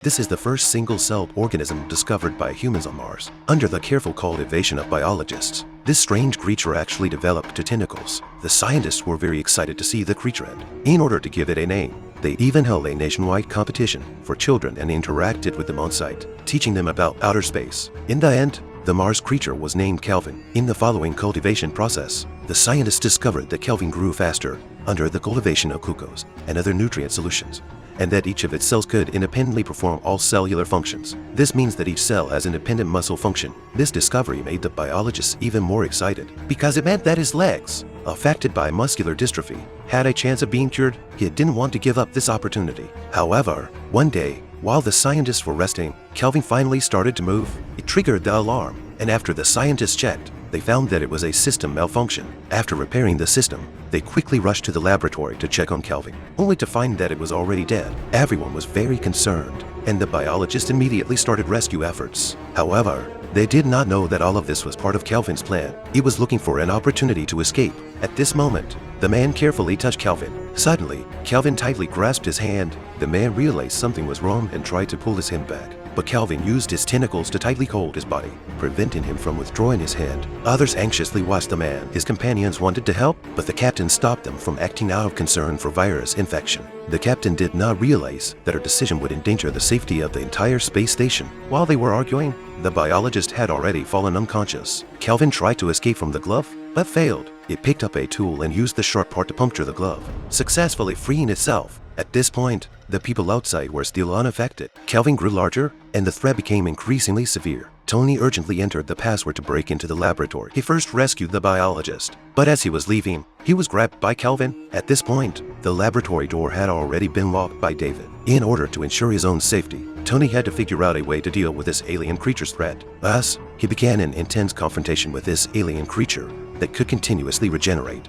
This is the first single-celled organism discovered by humans on Mars, under the careful cultivation of biologists. This strange creature actually developed to tentacles. The scientists were very excited to see the creature, and in order to give it a name, they even held a nationwide competition for children and interacted with them on site, teaching them about outer space. In the end, the Mars creature was named Kelvin. In the following cultivation process, the scientists discovered that Kelvin grew faster under the cultivation of glucose and other nutrient solutions, and that each of its cells could independently perform all cellular functions. This means that each cell has independent muscle function. This discovery made the biologists even more excited, because it meant that his legs, affected by muscular dystrophy, had a chance of being cured. He didn't want to give up this opportunity. However, one day, while the scientists were resting, Kelvin finally started to move. It triggered the alarm, and after the scientists checked, they found that it was a system malfunction. After repairing the system, they quickly rushed to the laboratory to check on Kelvin, only to find that it was already dead. Everyone was very concerned, and the biologists immediately started rescue efforts. However, they did not know that all of this was part of Kelvin's plan. He was looking for an opportunity to escape. At this moment, the man carefully touched Kelvin. Suddenly, Kelvin tightly grasped his hand. The man realized something was wrong and tried to pull his hand back, but Kelvin used his tentacles to tightly hold his body, preventing him from withdrawing his hand. Others anxiously watched the man. His companions wanted to help, but the captain stopped them from acting out of concern for virus infection. The captain did not realize that her decision would endanger the safety of the entire space station. While they were arguing, the biologist had already fallen unconscious. Kelvin tried to escape from the glove, but failed. It picked up a tool and used the sharp part to puncture the glove, successfully freeing itself. At this point, the people outside were still unaffected. Kelvin grew larger, and the threat became increasingly severe. Tony urgently entered the password to break into the laboratory. He first rescued the biologist, but as he was leaving, he was grabbed by Kelvin. At this point, the laboratory door had already been locked by David. In order to ensure his own safety, Tony had to figure out a way to deal with this alien creature's threat. Thus, he began an intense confrontation with this alien creature that could continuously regenerate.